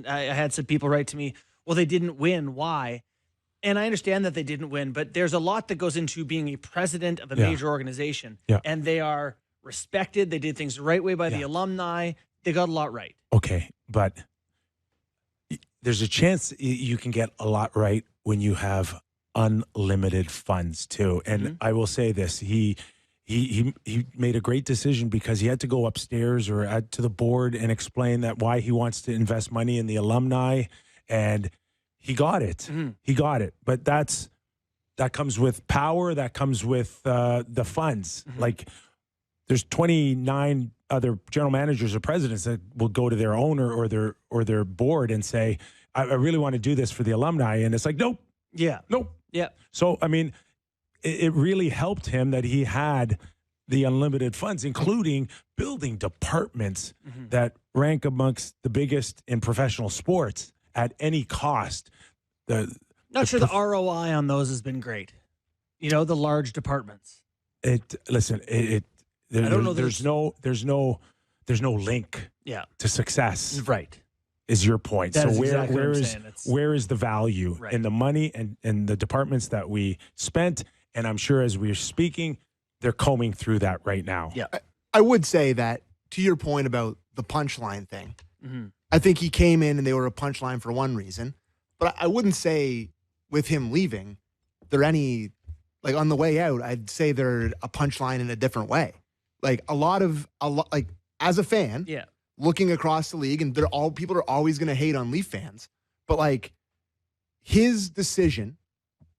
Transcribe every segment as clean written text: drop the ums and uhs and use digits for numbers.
I had some people write to me, well, they didn't win. Why? And I understand that they didn't win, but there's a lot that goes into being a president of a Yeah. major organization. Yeah. And they are respected. They did things the right way by the alumni. They got a lot right. Okay, but there's a chance you can get a lot right when you have unlimited funds too. And I will say this: he made a great decision because he had to go upstairs or to the board and explain that why he wants to invest money in the alumni, and he got it. He got it. But that comes with power. That comes with the funds. Like there's 29 other general managers or presidents that will go to their owner or their board and say, I really want to do this for the alumni. And it's like, nope. Yeah. Nope. Yeah. So, I mean, it really helped him that he had the unlimited funds, including building departments that rank amongst the biggest in professional sports at any cost. Not sure the ROI on those has been great. You know, the large departments. There's no link to success. Right. Is your point. That so exactly where is the value in the money and the departments that we spent? And I'm sure as we're speaking, they're combing through that right now. Yeah. I would say that to your point about the punchline thing, I think he came in and they were a punchline for one reason, but I wouldn't say with him leaving, they're any, like on the way out, I'd say they're a punchline in a different way. Like like as a fan, looking across the league, and people are always going to hate on Leaf fans, but like his decision,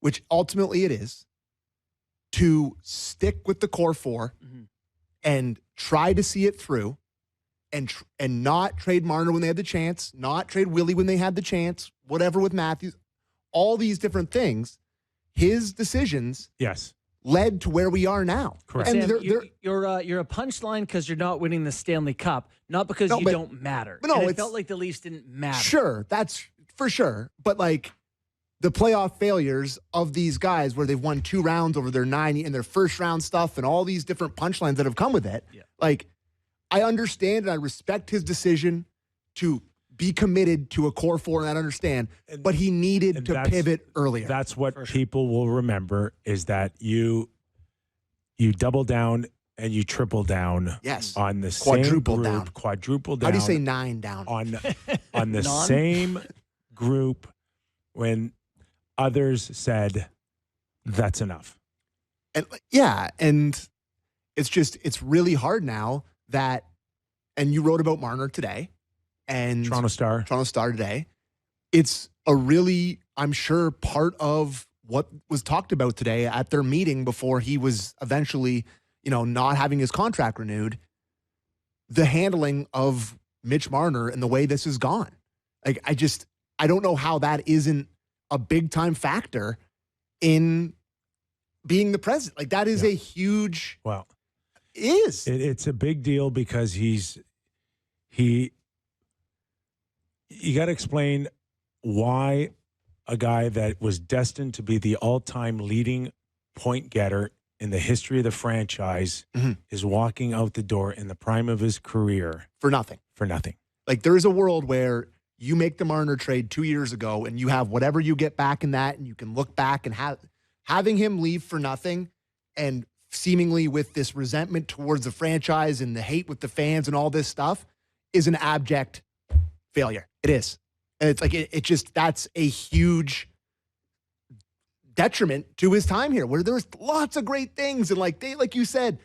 which ultimately it is, to stick with the core four and try to see it through, and not trade Marner when they had the chance, not trade Willie when they had the chance, whatever with Matthews, all these different things. His decisions, led to where we are now. Correct. And Sam, you're a punchline because you're not winning the Stanley Cup, not because you don't matter. But it felt like the Leafs didn't matter. Sure, that's for sure. But like the playoff failures of these guys where they've won 2 rounds over their 9 and their first round stuff and all these different punchlines that have come with it. Yeah. Like I understand and I respect his decision to be committed to a core four, and I understand, but he needed to pivot earlier. That's what people will remember is that you double down and you triple down on the quadruple same group, down. Quadruple down. How do you say 9 down? On the same group when others said, that's enough. And and it's really hard now that, and you wrote about Marner today, and Toronto Star today. It's a really, I'm sure, part of what was talked about today at their meeting before he was eventually, not having his contract renewed. The handling of Mitch Marner and the way this has gone. Like, I don't know how that isn't a big time factor in being the president. Like, that is a huge. Well, it's a big deal because you got to explain why a guy that was destined to be the all-time leading point getter in the history of the franchise is walking out the door in the prime of his career. For nothing. Like, there is a world where you make the Marner trade 2 years ago and you have whatever you get back in that, and you can look back and having him leave for nothing and seemingly with this resentment towards the franchise and the hate with the fans and all this stuff is an abject failure. It is. And it's like, that's a huge detriment to his time here, where there's lots of great things. And like you said,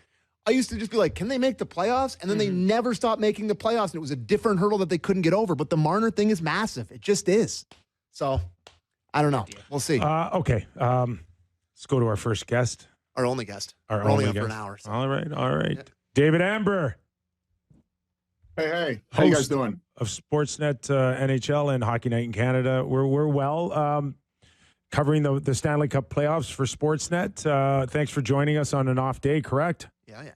I used to just be like, can they make the playoffs? And then they never stopped making the playoffs. And it was a different hurdle that they couldn't get over. But the Marner thing is massive. It just is. So I don't know. We'll see. Okay. Let's go to our first guest. Our only guest. We're only up for an hour. So. All right. Yeah. David Amber. Hey. How you guys doing? Of Sportsnet NHL and Hockey Night in Canada. We're well. Covering the Stanley Cup playoffs for Sportsnet. Thanks for joining us on an off day, correct? Yeah.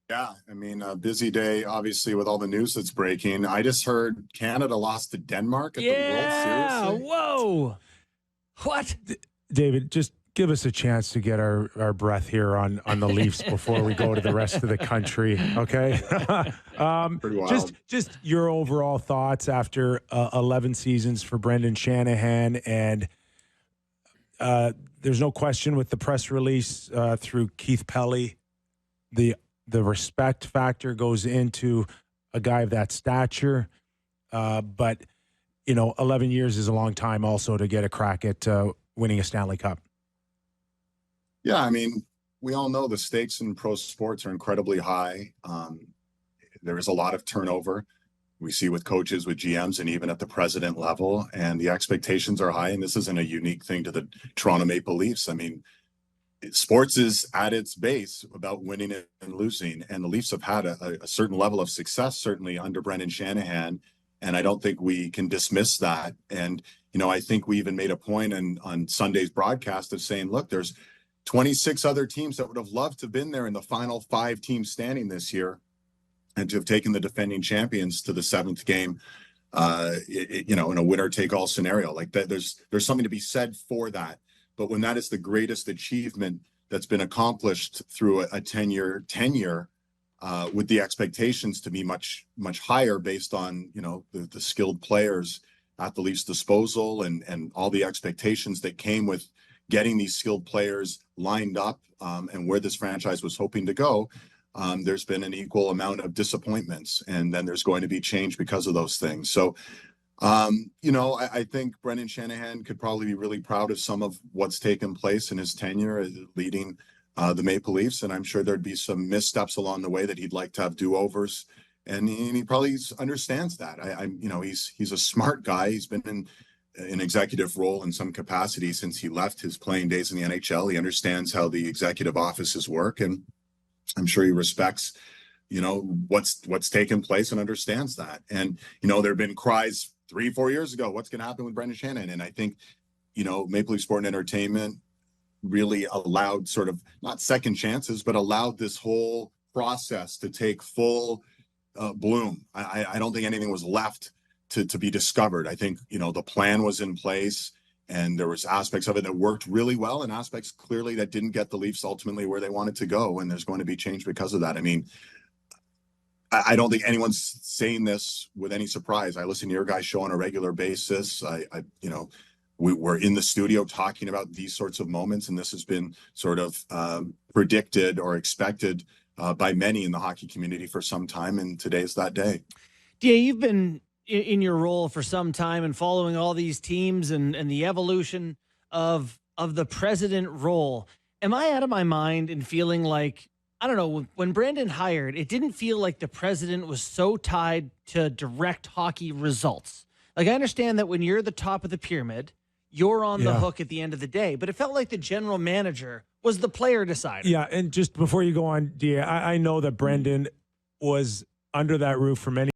Yeah, I mean, a busy day, obviously, with all the news that's breaking. I just heard Canada lost to Denmark at the World Series. Whoa. What? David, just give us a chance to get our breath here on the Leafs before we go to the rest of the country, okay? Pretty wild. Just your overall thoughts after 11 seasons for Brendan Shanahan, and there's no question with the press release through Keith Pelly, the respect factor goes into a guy of that stature, but 11 years is a long time also to get a crack at winning a Stanley Cup. Yeah, I mean, we all know the stakes in pro sports are incredibly high. There is a lot of turnover. We see with coaches, with GMs, and even at the president level, and the expectations are high. And this isn't a unique thing to the Toronto Maple Leafs. I mean, sports is at its base about winning and losing, and the Leafs have had a certain level of success, certainly under Brendan Shanahan, and I don't think we can dismiss that. And I think we even made a point on Sunday's broadcast of saying, look, there's 26 other teams that would have loved to have been there in the final 5 teams standing this year, and to have taken the defending champions to the 7th game, in a winner-take-all scenario like that. There's something to be said for that. But when that is the greatest achievement that's been accomplished through a 10-year tenure, with the expectations to be much, much higher based on, the skilled players at the Leafs' disposal, and all the expectations that came with getting these skilled players lined up, and where this franchise was hoping to go, there's been an equal amount of disappointments, and then there's going to be change because of those things. So, I think Brendan Shanahan could probably be really proud of some of what's taken place in his tenure leading the Maple Leafs, and I'm sure there'd be some missteps along the way that he'd like to have do-overs, and he probably understands that. He's a smart guy. He's been in an executive role in some capacity since he left his playing days in the NHL. He understands how the executive offices work, and I'm sure he respects, what's taken place and understands that. And, there have been cries 3-4 years ago, what's going to happen with Brendan Shanahan? And I think, Maple Leaf Sport and Entertainment really allowed sort of not second chances, but allowed this whole process to take full bloom. I don't think anything was left to be discovered. I think, the plan was in place, and there was aspects of it that worked really well, and aspects clearly that didn't get the Leafs ultimately where they wanted to go. And there's going to be change because of that. I mean, I don't think anyone's saying this with any surprise. I listen to your guys' show on a regular basis. We're in the studio talking about these sorts of moments, and this has been sort of predicted or expected by many in the hockey community for some time, and today's that day. DA, you've been in your role for some time and following all these teams and the evolution of the president role. Am I out of my mind in feeling like, I don't know, when Brandon hired, it didn't feel like the president was so tied to direct hockey results. Like, I understand that when you're the top of the pyramid, you're on the hook at the end of the day, but it felt like the general manager was the player decider. Yeah, and just before you go on, DA, I know that Brendan was under that roof for many